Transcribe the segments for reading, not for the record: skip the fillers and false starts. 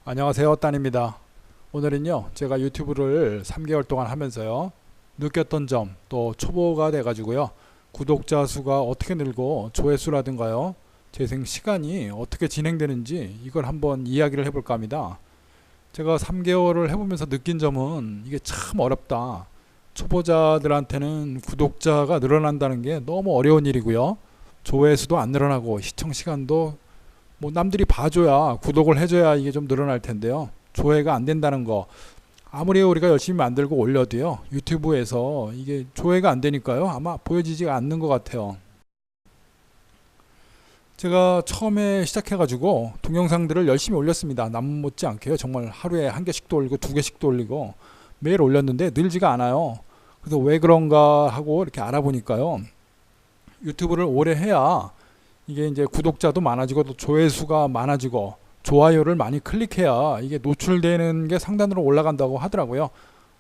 안녕하세요, 딴입니다. 오늘은요, 제가 유튜브를 3개월 동안 하면서요, 느꼈던 점, 또 초보가 돼가지고요, 구독자 수가 어떻게 늘고 조회수라든가요, 재생 시간이 어떻게 진행되는지 이걸 한번 이야기를 해볼까 합니다. 제가 3개월을 해보면서 느낀 점은 이게 참 어렵다. 초보자들한테는 구독자가 늘어난다는 게 너무 어려운 일이고요. 조회수도 안 늘어나고 시청 시간도 뭐 남들이 봐줘야 구독을 해줘야 이게 좀 늘어날 텐데요. 조회가 안 된다는 거 아무리 우리가 열심히 만들고 올려도요, 유튜브에서 이게 조회가 안 되니까요, 아마 보여지지가 않는 것 같아요. 제가 처음에 시작해가지고 동영상들을 열심히 올렸습니다. 남 못지않게요. 정말 하루에 한 개씩도 올리고 두 개씩도 올리고 매일 올렸는데 늘지가 않아요. 그래서 왜 그런가 하고 이렇게 알아보니까요, 유튜브를 오래 해야 이게 이제 구독자도 많아지고 또 조회수가 많아지고 좋아요를 많이 클릭해야 이게 노출되는 게 상단으로 올라간다고 하더라고요.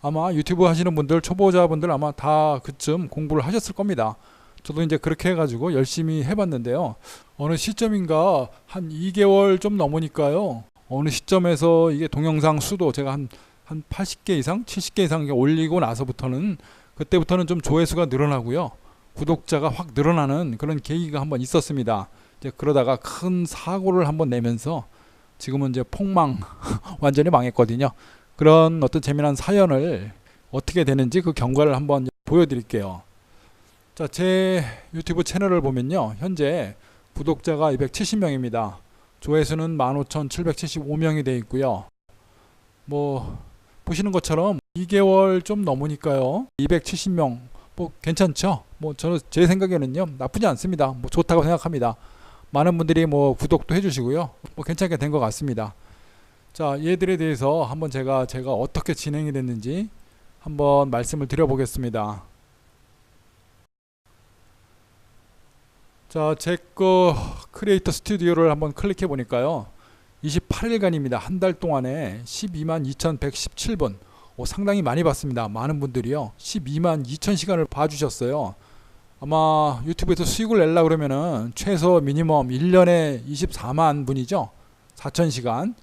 아마 유튜브 하시는 분들, 초보자분들 아마 다 그쯤 공부를 하셨을 겁니다. 저도 이제 그렇게 해가지고 열심히 해봤는데요. 어느 시점인가 한 2개월 좀 넘으니까요, 어느 시점에서 이게 동영상 수도 제가 한 80개 이상, 70개 이상 올리고 나서부터는, 그때부터는 좀 조회수가 늘어나고요, 구독자가 확 늘어나는 그런 계기가 한번 있었습니다. 이제 그러다가 큰 사고를 한번 내면서 지금은 이제 폭망 완전히 망했거든요. 그런 어떤 재미난 사연을 어떻게 되는지 그 경과를 한번 보여드릴게요. 자, 제 유튜브 채널을 보면요, 현재 구독자가 270명입니다. 조회수는 15,775명이 되어 있고요. 뭐 보시는 것처럼 2개월 좀 넘으니까요, 270명 뭐 괜찮죠? 뭐 저는 제 생각에는요, 나쁘지 않습니다. 뭐 좋다고 생각합니다. 많은 분들이 뭐 구독도 해주시고요, 뭐 괜찮게 된 것 같습니다. 자, 얘들에 대해서 한번 제가 어떻게 진행이 됐는지 한번 말씀을 드려보겠습니다. 자, 제 거 크리에이터 스튜디오를 한번 클릭해 보니까요, 28일간입니다. 한 달 동안에 12만 2117분. 상당히 많이 봤습니다. 많은 분들이요, 12만 2천 시간을 봐주셨어요. 아마 유튜브에서 수익을 내려고 그러면은 최소 미니멈 1년에 24만 분이죠. 4천 시간.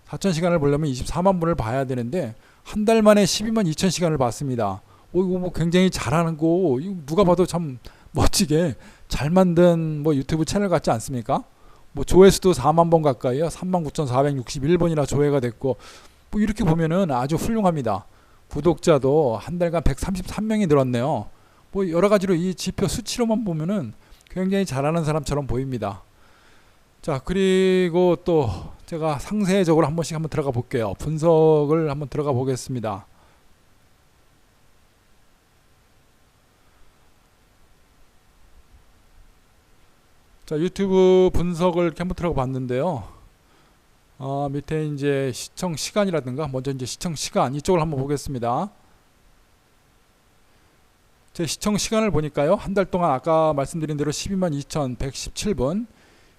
4천 시간을 보려면 24만 분을 봐야 되는데 한 달 만에 12만 2천 시간을 봤습니다. 이거 뭐 굉장히 잘하는 거, 이거 누가 봐도 참 멋지게 잘 만든 뭐 유튜브 채널 같지 않습니까? 뭐 조회수도 4만 번 가까이요. 39,461번이나 조회가 됐고, 뭐 이렇게 보면은 아주 훌륭합니다. 구독자도 한 달간 133명이 늘었네요. 뭐 여러 가지로 이 지표 수치로만 보면은 굉장히 잘하는 사람처럼 보입니다. 자, 그리고 또 제가 상세적으로 한 번씩 한번 들어가 볼게요. 분석을 한번 들어가 보겠습니다. 자, 유튜브 분석을 이렇게 한번 들어가 봤는데요. 밑에 이제 시청 시간이라든가, 먼저 이제 시청 시간 이쪽을 한번 보겠습니다. 제 시청 시간을 보니까요, 한 달 동안 아까 말씀드린 대로 12만 2,117분,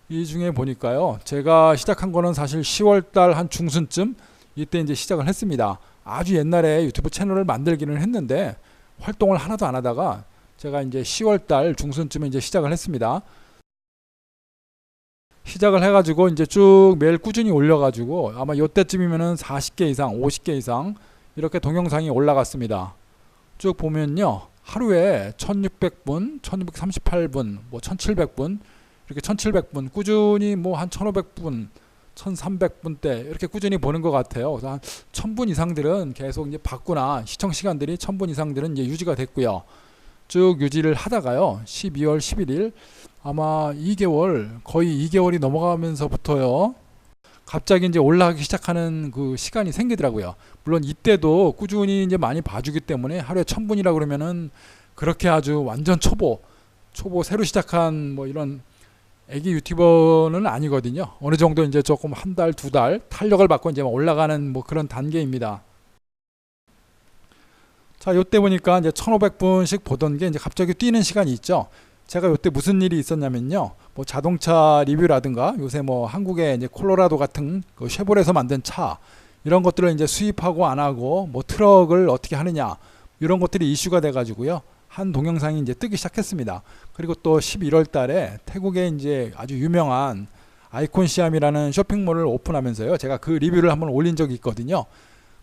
이 중에 보니까요, 제가 시작한 거는 사실 10월달 한 중순쯤 이때 이제 시작을 했습니다. 아주 옛날에 유튜브 채널을 만들기는 했는데 활동을 하나도 안 하다가 제가 이제 10월달 중순쯤에 이제 시작을 했습니다. 시작을 해가지고 이제 쭉 매일 꾸준히 올려가지고 아마 요때쯤이면은 40개 이상, 50개 이상 이렇게 동영상이 올라갔습니다. 쭉 보면요, 하루에 1600분, 1638분, 뭐 1700분, 이렇게 1700분 꾸준히 뭐 한 1500분, 1300분대 이렇게 꾸준히 보는 것 같아요. 그래서 한 1000분 이상들은 계속 이제 봤구나. 시청 시간들이 1000분 이상들은 이제 유지가 됐고요. 쭉 유지를 하다가요, 12월 11일 아마 2개월, 거의 2개월이 넘어가면서부터요, 갑자기 이제 올라가기 시작하는 그 시간이 생기더라고요. 물론 이때도 꾸준히 이제 많이 봐주기 때문에 하루에 1000분이라 그러면은 그렇게 아주 완전 초보 새로 시작한 뭐 이런 애기 유튜버는 아니거든요. 어느 정도 이제 조금 한 달, 두 달 탄력을 받고 이제 올라가는 뭐 그런 단계입니다. 자, 요때 보니까 이제 1500분씩 보던 게 이제 갑자기 뛰는 시간이 있죠. 제가 요때 무슨 일이 있었냐면요, 뭐 자동차 리뷰라든가 요새 뭐 한국에 이제 콜로라도 같은 그 쉐보레에서 만든 차 이런 것들을 이제 수입하고 안 하고 뭐 트럭을 어떻게 하느냐 이런 것들이 이슈가 돼 가지고요, 한 동영상이 이제 뜨기 시작했습니다. 그리고 또 11월 달에 태국에 이제 아주 유명한 아이콘 시암이라는 쇼핑몰을 오픈하면서요. 제가 그 리뷰를 한번 올린 적이 있거든요.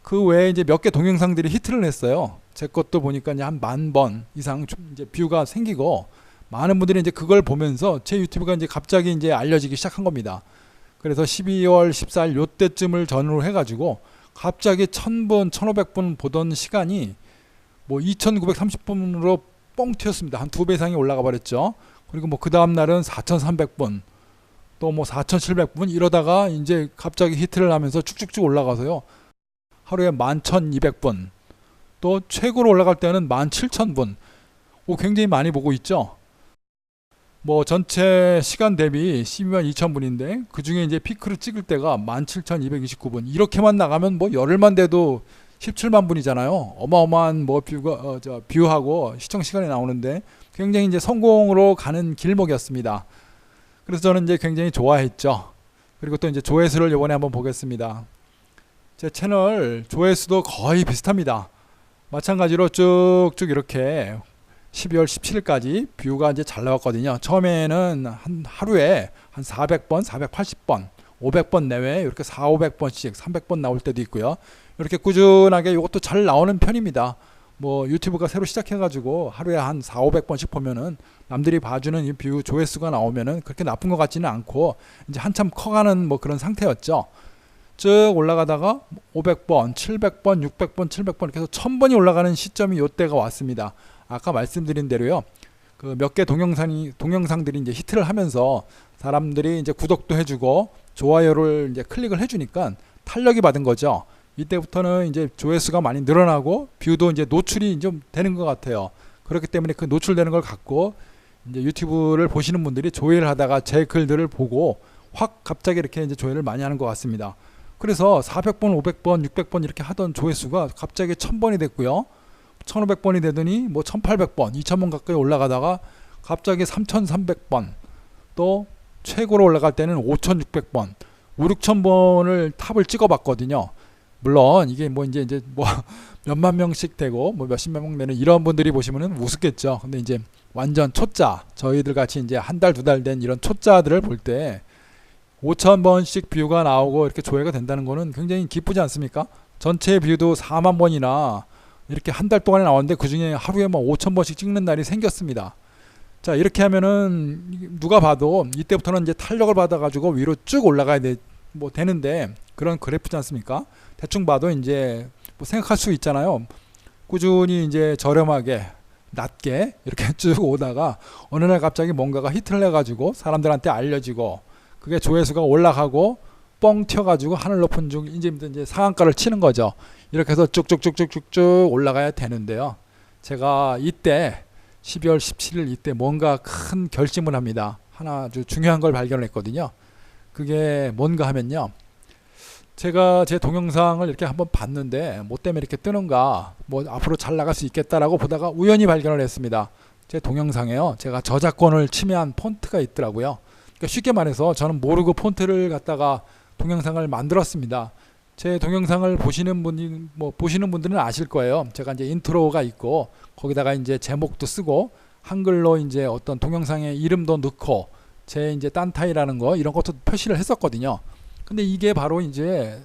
그 외에 이제 몇 개 동영상들이 히트를 했어요. 제 것도 보니까 이제 한 10,000번 이상 이제 뷰가 생기고 많은 분들이 이제 그걸 보면서 제 유튜브가 이제 갑자기 이제 알려지기 시작한 겁니다. 그래서 12월 14일 요때쯤을 전후로 해가지고 갑자기 1000분, 1500분 보던 시간이 뭐 2930분으로 뻥 튀었습니다. 한 2배 이상이 올라가 버렸죠. 그리고 뭐 그 다음 날은 4300분, 또 뭐 4700분 이러다가 이제 갑자기 히트를 하면서 쭉쭉쭉 올라가서요. 하루에 11,200분, 또 최고로 올라갈 때는 17,000분. 굉장히 많이 보고 있죠. 뭐 전체 시간 대비 12만 2천 분인데 그 중에 이제 피크를 찍을 때가 17,229분. 이렇게만 나가면 뭐 열흘만 돼도 17만 분이잖아요. 어마어마한 뭐 뷰하고 시청 시간이 나오는데 굉장히 이제 성공으로 가는 길목이었습니다. 그래서 저는 이제 굉장히 좋아했죠. 그리고 또 이제 조회수를 이번에 한번 보겠습니다. 제 채널 조회수도 거의 비슷합니다. 마찬가지로 쭉쭉 이렇게 12월 17일까지 뷰가 이제 잘 나왔거든요. 처음에는 한 하루에 한 400번, 480번, 500번 내외 이렇게 4, 500번씩 300번 나올 때도 있고요. 이렇게 꾸준하게 이것도 잘 나오는 편입니다. 뭐 유튜브가 새로 시작해가지고 하루에 한 4, 500번씩 보면은 남들이 봐주는 이 뷰 조회수가 나오면은 그렇게 나쁜 것 같지는 않고 이제 한참 커가는 뭐 그런 상태였죠. 쭉 올라가다가 500번, 700번, 600번, 700번 이렇게 해서 1000번이 올라가는 시점이 요때가 왔습니다. 아까 말씀드린 대로요. 그 몇 개 동영상들이 이제 히트를 하면서 사람들이 이제 구독도 해주고 좋아요를 이제 클릭을 해주니까 탄력이 받은 거죠. 이때부터는 이제 조회수가 많이 늘어나고 뷰도 이제 노출이 좀 되는 것 같아요. 그렇기 때문에 그 노출되는 걸 갖고 이제 유튜브를 보시는 분들이 조회를 하다가 제 글들을 보고 확 갑자기 이렇게 이제 조회를 많이 하는 것 같습니다. 그래서 400번, 500번, 600번 이렇게 하던 조회수가 갑자기 1000번이 됐고요. 1500번이 되더니 뭐 1800번, 2000번 가까이 올라가다가 갑자기 3300번, 또 최고로 올라갈 때는 5600번, 5, 6000번을 탑을 찍어 봤거든요. 물론 이게 뭐 이제 뭐 몇만 명씩 되고 뭐 몇십만 명 되는 이런 분들이 보시면은 우습겠죠. 근데 이제 완전 초짜, 저희들 같이 이제 한 달, 두 달 된 이런 초짜들을 볼 때 5000번씩 뷰가 나오고 이렇게 조회가 된다는 거는 굉장히 기쁘지 않습니까? 전체 뷰도 4만 번이나 이렇게 한 달 동안에 나왔는데 그 중에 하루에 뭐 5000번씩 찍는 날이 생겼습니다. 자, 이렇게 하면은 누가 봐도 이때부터는 이제 탄력을 받아가지고 위로 쭉 올라가야 되는데 그런 그래프지 않습니까? 대충 봐도 이제 뭐 생각할 수 있잖아요. 꾸준히 이제 저렴하게 낮게 이렇게 쭉 오다가 어느 날 갑자기 뭔가가 히트를 해가지고 사람들한테 알려지고 그게 조회수가 올라가고 뻥 튀어가지고 하늘 높은 중 이제 상한가를 치는 거죠. 이렇게 해서 쭉쭉쭉쭉쭉 올라가야 되는데요. 제가 이때 12월 17일 이때 뭔가 큰 결심을 합니다. 하나 아주 중요한 걸 발견을 했거든요. 그게 뭔가 하면요. 제가 제 동영상을 이렇게 한번 봤는데 뭐 때문에 이렇게 뜨는가, 뭐 앞으로 잘 나갈 수 있겠다라고 보다가 우연히 발견을 했습니다. 제 동영상에요. 제가 저작권을 침해한 폰트가 있더라고요. 그러니까 쉽게 말해서 저는 모르고 폰트를 갖다가 동영상을 만들었습니다. 제 동영상을 보시는 분들은 아실 거예요. 제가 이제 인트로가 있고 거기다가 이제 제목도 쓰고 한글로 이제 어떤 동영상의 이름도 넣고 제 이제 딴타이라는 거 이런 것도 표시를 했었거든요. 근데 이게 바로 이제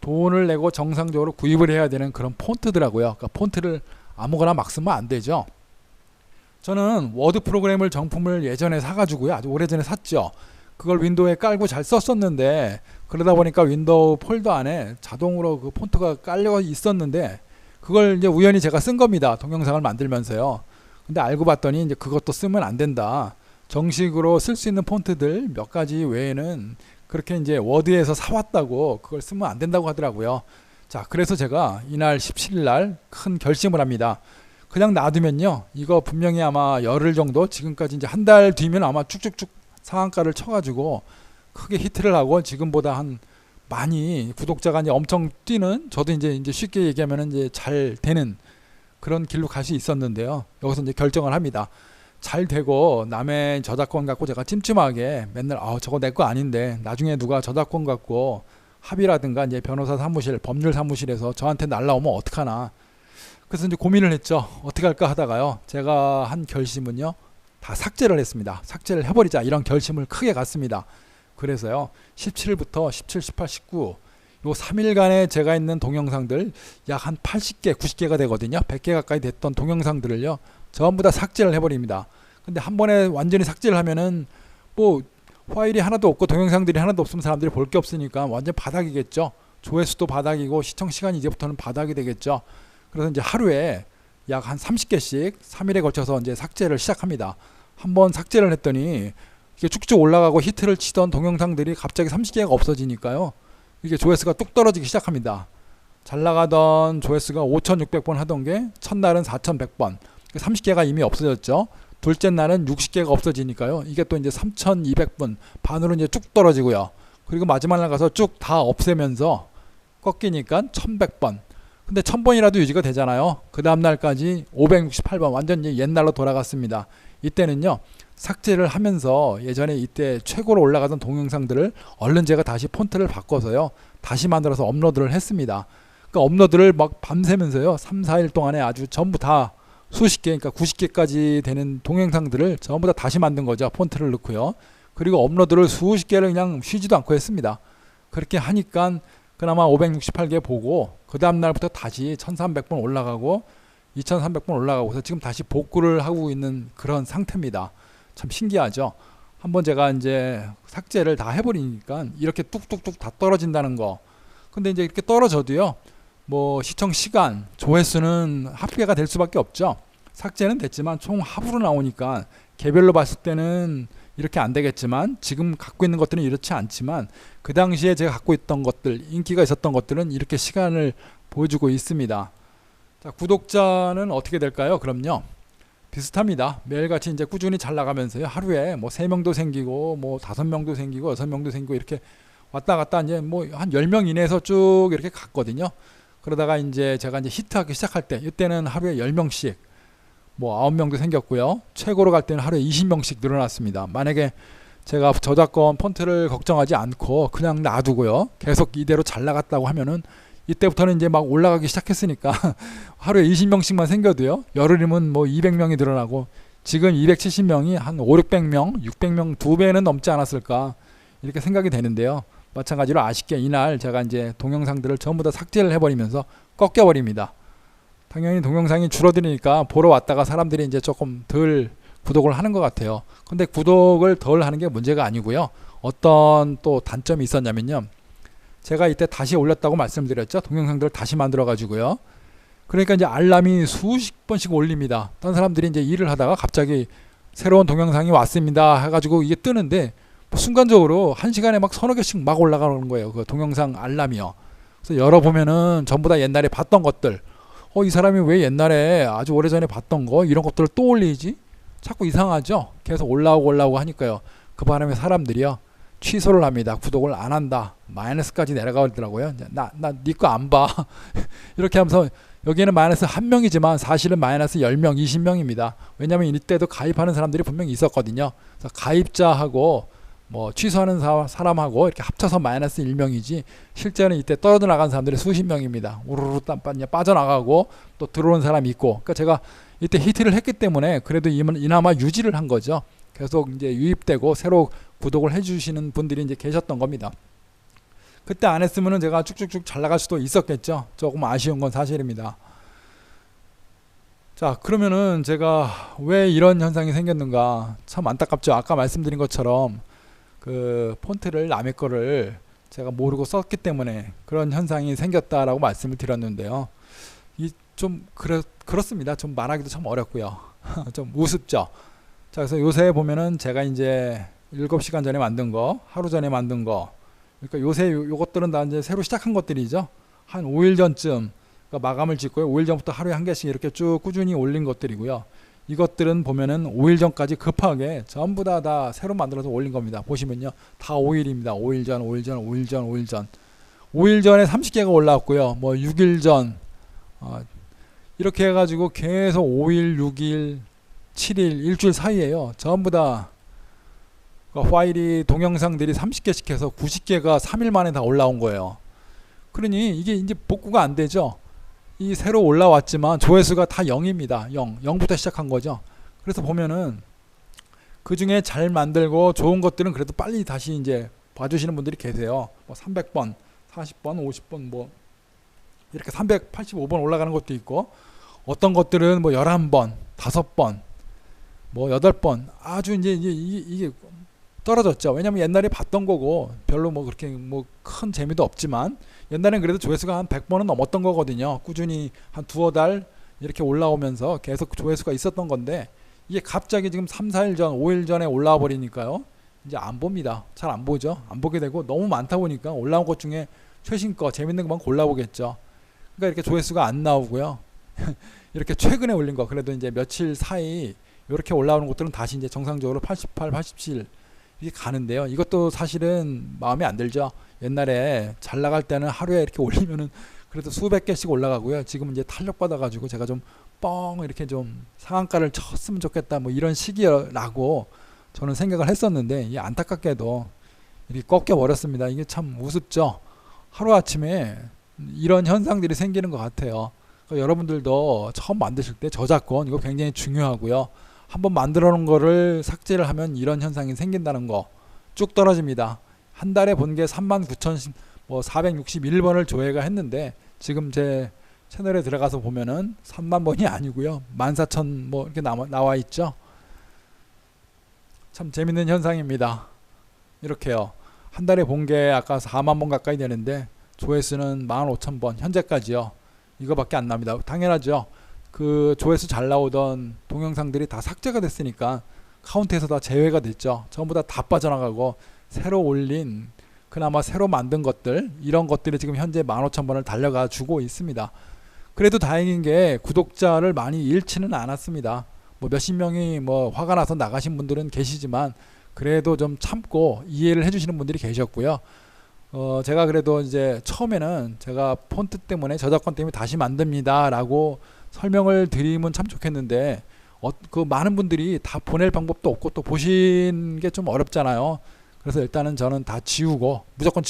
돈을 내고 정상적으로 구입을 해야 되는 그런 폰트더라고요. 그러니까 폰트를 아무거나 막 쓰면 안 되죠. 저는 워드 프로그램을 정품을 예전에 사가지고요. 아주 오래전에 샀죠. 그걸 윈도우에 깔고 잘 썼었는데 그러다 보니까 윈도우 폴더 안에 자동으로 그 폰트가 깔려 있었는데 그걸 이제 우연히 제가 쓴 겁니다. 동영상을 만들면서요. 근데 알고 봤더니 이제 그것도 쓰면 안 된다. 정식으로 쓸 수 있는 폰트들 몇 가지 외에는 그렇게 이제 워드에서 사왔다고 그걸 쓰면 안 된다고 하더라고요. 자, 그래서 제가 이날 17일 날 큰 결심을 합니다. 그냥 놔두면요. 이거 분명히 아마 열흘 정도 지금까지 이제 한 달 뒤면 아마 쭉쭉쭉 상한가를 쳐가지고 크게 히트를 하고 지금보다 한 많이 구독자가 이제 엄청 뛰는 저도 이제 쉽게 얘기하면 이제 잘 되는 그런 길로 갈 수 있었는데요. 여기서 이제 결정을 합니다. 잘 되고 남의 저작권 갖고 제가 찜찜하게 맨날 저거 내 거 아닌데 나중에 누가 저작권 갖고 합의라든가 이제 변호사 사무실, 법률 사무실에서 저한테 날라오면 어떡하나. 그래서 이제 고민을 했죠. 어떻게 할까 하다가요. 제가 한 결심은요. 다 삭제를 했습니다. 삭제를 해버리자 이런 결심을 크게 갔습니다. 그래서요 17부터 17, 18, 19 요 3일간에 제가 있는 동영상들 약 한 80개, 90개가 되거든요. 100개 가까이 됐던 동영상들을요 전부 다 삭제를 해버립니다. 근데 한 번에 완전히 삭제를 하면은 뭐 파일이 하나도 없고 동영상들이 하나도 없으면 사람들이 볼 게 없으니까 완전 바닥이겠죠. 조회수도 바닥이고 시청 시간이 이제부터는 바닥이 되겠죠. 그래서 이제 하루에 약 한 30개씩 3일에 걸쳐서 이제 삭제를 시작합니다. 한번 삭제를 했더니 이게 쭉쭉 올라가고 히트를 치던 동영상들이 갑자기 30개가 없어지니까요. 이게 조회수가 뚝 떨어지기 시작합니다. 잘 나가던 조회수가 5,600번 하던 게 첫날은 4,100번. 30개가 이미 없어졌죠. 둘째 날은 60개가 없어지니까요. 이게 또 이제 3,200분 반으로 이제 쭉 떨어지고요. 그리고 마지막 날 가서 쭉 다 없애면서 꺾이니까 1,100번. 근데 1,000번이라도 유지가 되잖아요. 그 다음 날까지 568번 완전 이제 옛날로 돌아갔습니다. 이때는요. 삭제를 하면서 예전에 이때 최고로 올라가던 동영상들을 얼른 제가 다시 폰트를 바꿔서요. 다시 만들어서 업로드를 했습니다. 그러니까 업로드를 막 밤새면서요. 3, 4일 동안에 아주 전부 다 수십 개, 그러니까 90개까지 되는 동영상들을 전부 다 다시 만든 거죠. 폰트를 넣고요. 그리고 업로드를 수십 개를 그냥 쉬지도 않고 했습니다. 그렇게 하니까 그나마 568개 보고 그 다음 날부터 다시 1300번 올라가고 2300번 올라가고서 지금 다시 복구를 하고 있는 그런 상태입니다. 참 신기하죠. 한번 제가 이제 삭제를 다 해버리니까 이렇게 뚝뚝뚝 다 떨어진다는 거. 근데 이제 이렇게 떨어져도요. 뭐 시청 시간, 조회수는 합계가 될 수밖에 없죠. 삭제는 됐지만 총 합으로 나오니까 개별로 봤을 때는 이렇게 안 되겠지만 지금 갖고 있는 것들은 이렇지 않지만 그 당시에 제가 갖고 있던 것들, 인기가 있었던 것들은 이렇게 시간을 보여주고 있습니다. 자, 구독자는 어떻게 될까요? 그럼요. 비슷합니다. 매일같이 이제 꾸준히 잘 나가면서요. 하루에 뭐 3명도 생기고 뭐 5명도 생기고 6명도 생기고 이렇게 왔다 갔다 이제 뭐 한 10명 이내에서 쭉 이렇게 갔거든요. 그러다가 이제 제가 이제 히트하기 시작할 때 이때는 하루에 10명씩 뭐 9명도 생겼고요. 최고로 갈 때는 하루에 20명씩 늘어났습니다. 만약에 제가 저작권 폰트를 걱정하지 않고 그냥 놔두고요. 계속 이대로 잘 나갔다고 하면은 이때부터는 이제 막 올라가기 시작했으니까 하루에 20명씩만 생겨도요. 열흘이면 뭐 200명이 늘어나고 지금 270명이 한 5, 600명, 600명 2배는 넘지 않았을까 이렇게 생각이 되는데요. 마찬가지로 아쉽게 이날 제가 이제 동영상들을 전부 다 삭제를 해버리면서 꺾여버립니다. 당연히 동영상이 줄어드니까 보러 왔다가 사람들이 이제 조금 덜 구독을 하는 것 같아요. 근데 구독을 덜 하는 게 문제가 아니고요. 어떤 또 단점이 있었냐면요. 제가 이때 다시 올렸다고 말씀드렸죠. 동영상들을 다시 만들어 가지고요. 그러니까 이제 알람이 수십 번씩 올립니다. 다른 사람들이 이제 일을 하다가 갑자기 새로운 동영상이 왔습니다 해가지고 이게 뜨는데 순간적으로 한 시간에 막 서너 개씩 막 올라가는 거예요. 그 동영상 알람이요. 그래서 열어보면은 전부 다 옛날에 봤던 것들. 이 사람이 왜 옛날에 아주 오래전에 봤던 거 이런 것들을 또 올리지? 자꾸 이상하죠. 계속 올라오고 하니까요. 그 바람에 사람들이요. 취소를 합니다. 구독을 안 한다. 마이너스까지 내려가더라고요. 나 네 거 안 봐. 이렇게 하면서 여기에는 마이너스 1명이지만 사실은 마이너스 10명, 20명입니다. 왜냐하면 이때도 가입하는 사람들이 분명히 있었거든요. 그래서 가입자하고 뭐 취소하는 사람하고 이렇게 합쳐서 마이너스 1명이지 실제는 이때 떨어져 나간 사람들이 수십 명입니다. 우르르 빠져나가고 또 들어오는 사람이 있고. 그러니까 제가 이때 히트를 했기 때문에 그래도 이나마 유지를 한 거죠. 계속 이제 유입되고 새로 구독을 해주시는 분들이 이제 계셨던 겁니다. 그때 안 했으면은 제가 쭉쭉쭉 잘 나갈 수도 있었겠죠. 조금 아쉬운 건 사실입니다. 자, 그러면은 제가 왜 이런 현상이 생겼는가 참 안타깝죠. 아까 말씀드린 것처럼 그 폰트를 남의 거를 제가 모르고 썼기 때문에 그런 현상이 생겼다라고 말씀을 드렸는데요. 좀 그렇습니다. 좀 말하기도 참 어렵고요. 좀 우습죠. 자, 그래서 요새 보면은 제가 이제 7시간 전에 만든 거, 하루 전에 만든 거, 그러니까 요새 요것들은 다 이제 새로 시작한 것들이죠. 한 5일 전쯤 그러니까 마감을 짓고요. 5일 전부터 하루에 한 개씩 이렇게 쭉 꾸준히 올린 것들이고요. 이것들은 보면은 5일 전까지 급하게 전부 다 새로 만들어서 올린 겁니다. 보시면요. 다 5일입니다. 5일 전, 5일 전, 5일 전, 5일 전. 5일 전에 30개가 올라왔고요. 뭐 6일 전, 이렇게 해가지고 계속 5일, 6일, 7일, 일주일 사이에요. 전부 다 파일이 동영상들이 30개씩 해서 90개가 3일 만에 다 올라온 거예요. 그러니 이게 이제 복구가 안 되죠. 이 새로 올라왔지만 조회수가 다 0입니다. 0부터 시작한 거죠. 그래서 보면은 그 중에 잘 만들고 좋은 것들은 그래도 빨리 다시 이제 봐주시는 분들이 계세요. 뭐 300번, 40번, 50번 뭐 이렇게 385번 올라가는 것도 있고, 어떤 것들은 뭐 11번, 5번, 뭐 8번, 아주 이제 이게 떨어졌죠. 왜냐면 옛날에 봤던 거고 별로 뭐 그렇게 뭐 큰 재미도 없지만, 옛날엔 그래도 조회수가 한 100번은 넘었던 거거든요. 꾸준히 한 두어 달 이렇게 올라오면서 계속 조회수가 있었던 건데, 이게 갑자기 지금 3, 4일 전, 5일 전에 올라와 버리니까요. 이제 안 봅니다. 잘 안 보죠. 안 보게 되고, 너무 많다 보니까 올라온 것 중에 최신 거 재밌는 것만 골라보겠죠. 그러니까 이렇게 조회수가 안 나오고요. 이렇게 최근에 올린 거, 그래도 이제 며칠 사이 이렇게 올라오는 것들은 다시 이제 정상적으로 88, 87 이게 가는데요. 이것도 사실은 마음에 안 들죠. 옛날에 잘 나갈 때는 하루에 이렇게 올리면은 그래도 수백 개씩 올라가고요. 지금 이제 탄력받아 가지고 제가 좀 뻥 이렇게 좀 상한가를 쳤으면 좋겠다, 뭐 이런 시기라고 저는 생각을 했었는데, 이 안타깝게도 이렇게 꺾여 버렸습니다. 이게 참 우습죠. 하루아침에 이런 현상들이 생기는 것 같아요. 그러니까 여러분들도 처음 만드실 때 저작권 이거 굉장히 중요하고요. 한번 만들어 놓은 거를 삭제를 하면 이런 현상이 생긴다는 거, 쭉 떨어집니다. 한 달에 본 게 39,461번을 조회가 했는데, 지금 제 채널에 들어가서 보면은 3만 번이 아니고요, 14,000 뭐 이렇게 나와 있죠. 참 재밌는 현상입니다. 이렇게요. 한 달에 본 게 아까 4만 번 가까이 되는데 조회수는 15,000번 현재까지요. 이거밖에 안 납니다. 당연하죠. 그 조회수 잘 나오던 동영상들이 다 삭제가 됐으니까 카운트에서 다 제외가 됐죠. 전부 다 빠져나가고, 새로 올린, 그나마 새로 만든 것들, 이런 것들이 지금 현재 15,000번을 달려가 주고 있습니다. 그래도 다행인 게 구독자를 많이 잃지는 않았습니다. 뭐 몇십 명이 뭐 화가 나서 나가신 분들은 계시지만, 그래도 좀 참고 이해를 해주시는 분들이 계셨고요. 제가 그래도 이제 처음에는 제가 폰트 때문에, 저작권 때문에 다시 만듭니다 라고 설명을 드리면 참 좋겠는데, 그 많은 분들이 다 보낼 방법도 없고 또 보신 게 좀 어렵잖아요. 그래서 일단은 저는 다 지우고, 무조건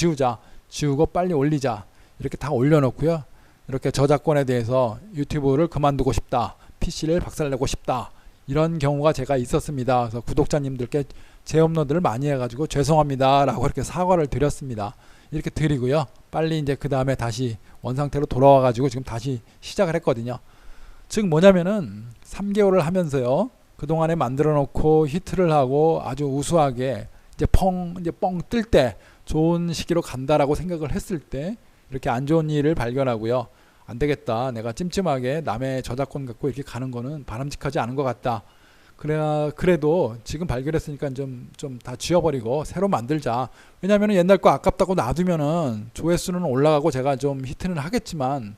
지우고 빨리 올리자 이렇게 다 올려놓고요. 이렇게 저작권에 대해서 유튜브를 그만두고 싶다, PC를 박살내고 싶다, 이런 경우가 제가 있었습니다. 그래서 구독자님들께 제 업로드를 많이 해가지고 죄송합니다 라고 이렇게 사과를 드렸습니다. 이렇게 드리고요. 빨리 이제 그 다음에 다시 원상태로 돌아와가지고 지금 다시 시작을 했거든요. 즉 뭐냐면은 3개월을 하면서요, 그동안에 만들어 놓고 히트를 하고 아주 우수하게 이제 뻥 뜰 때 좋은 시기로 간다라고 생각을 했을 때, 이렇게 안 좋은 일을 발견하고요. 안 되겠다, 내가 찜찜하게 남의 저작권 갖고 이렇게 가는 거는 바람직하지 않은 것 같다. 그래도 지금 발견했으니까 좀 다 지워버리고 새로 만들자. 왜냐하면 옛날 거 아깝다고 놔두면은 조회수는 올라가고 제가 좀 히트는 하겠지만,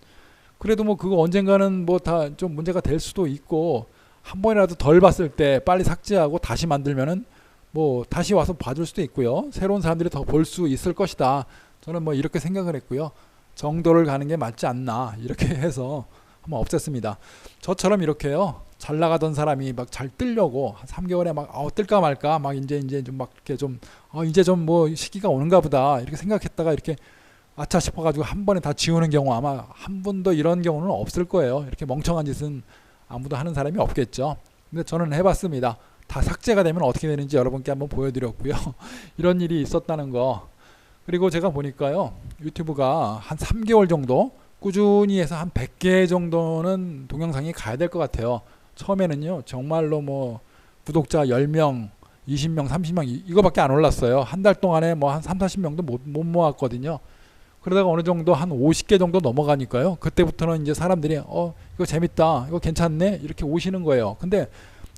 그래도 뭐 그거 언젠가는 뭐 다 좀 문제가 될 수도 있고, 한 번이라도 덜 봤을 때 빨리 삭제하고 다시 만들면은 뭐 다시 와서 봐줄 수도 있고요. 새로운 사람들이 더 볼 수 있을 것이다. 저는 뭐 이렇게 생각을 했고요. 정도를 가는 게 맞지 않나, 이렇게 해서 한번 없앴습니다. 저처럼 이렇게요, 잘 나가던 사람이 막 잘 뜨려고 한 3개월에 막 뜰까 말까 막 이제 좀 막 이렇게 좀 이제 좀 뭐 시기가 오는가 보다 이렇게 생각했다가 이렇게 아차 싶어가지고 한 번에 다 지우는 경우, 아마 한 번도 이런 경우는 없을 거예요. 이렇게 멍청한 짓은 아무도 하는 사람이 없겠죠. 근데 저는 해봤습니다. 다 삭제가 되면 어떻게 되는지 여러분께 한번 보여드렸고요. 이런 일이 있었다는 거. 그리고 제가 보니까요, 유튜브가 한 3개월 정도 꾸준히 해서 한 100개 정도는 동영상이 가야 될 것 같아요. 처음에는요, 정말로 뭐 구독자 10명, 20명, 30명 이거밖에 안 올랐어요. 한 달 동안에 뭐 한 3, 40명도 못 모았거든요. 그러다가 어느 정도 한 50개 정도 넘어가니까요, 그때부터는 이제 사람들이 이거 재밌다, 이거 괜찮네, 이렇게 오시는 거예요. 근데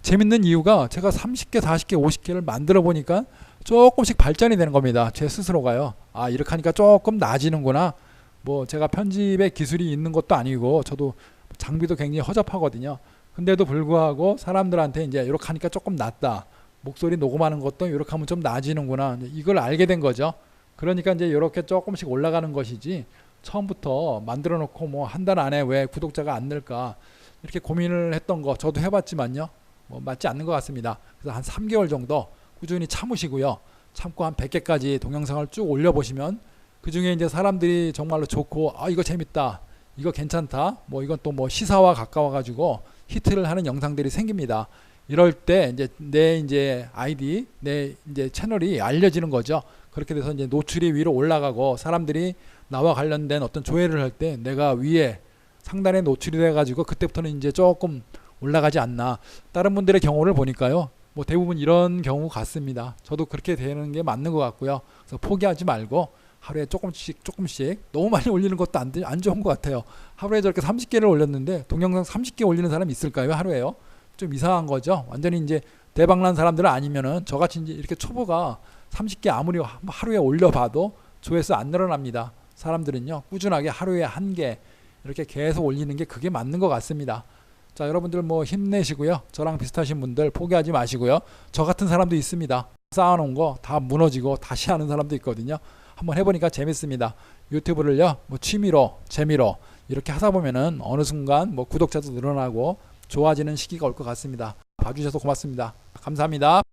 재밌는 이유가 제가 30개, 40개, 50개를 만들어 보니까 조금씩 발전이 되는 겁니다. 제 스스로가요. 아, 이렇게 하니까 조금 나아지는구나. 뭐 제가 편집에 기술이 있는 것도 아니고 저도 장비도 굉장히 허접하거든요. 근데도 불구하고 사람들한테 이제 이렇게 하니까 조금 낫다, 목소리 녹음하는 것도 이렇게 하면 좀 나아지는구나, 이걸 알게 된 거죠. 그러니까 이제 이렇게 조금씩 올라가는 것이지, 처음부터 만들어 놓고 뭐 한 달 안에 왜 구독자가 안 늘까 이렇게 고민을 했던 거 저도 해봤지만요, 뭐 맞지 않는 것 같습니다. 그래서 한 3개월 정도 꾸준히 참으시고요. 참고 한 100개까지 동영상을 쭉 올려보시면, 그 중에 이제 사람들이 정말로 좋고, 이거 재밌다, 이거 괜찮다, 뭐 이건 또 뭐 시사와 가까워가지고 히트를 하는 영상들이 생깁니다. 이럴 때 이제 내 아이디, 내 이제 채널이 알려지는 거죠. 그렇게 돼서 이제 노출이 위로 올라가고 사람들이 나와 관련된 어떤 조회를 할 때 내가 위에 상단에 노출이 돼가지고 그때부터는 이제 조금 올라가지 않나. 다른 분들의 경우를 보니까요, 뭐 대부분 이런 경우 같습니다. 저도 그렇게 되는 게 맞는 것 같고요. 그래서 포기하지 말고 하루에 조금씩 너무 많이 올리는 것도 안 좋은 것 같아요. 하루에 저렇게 30개를 올렸는데 동영상 30개 올리는 사람이 있을까요? 하루에요? 좀 이상한 거죠. 완전히 이제 대박난 사람들은 아니면은 저같이 이제 이렇게 초보가 30개 아무리 하루에 올려봐도 조회수 안 늘어납니다. 사람들은요, 꾸준하게 하루에 1개 이렇게 계속 올리는 게 그게 맞는 것 같습니다. 자, 여러분들 뭐 힘내시고요. 저랑 비슷하신 분들 포기하지 마시고요. 저 같은 사람도 있습니다. 쌓아놓은 거 다 무너지고 다시 하는 사람도 있거든요. 한번 해보니까 재밌습니다. 유튜브를요, 뭐 취미로, 재미로 이렇게 하다 보면은 어느 순간 뭐 구독자도 늘어나고 좋아지는 시기가 올 것 같습니다. 봐주셔서 고맙습니다. 감사합니다.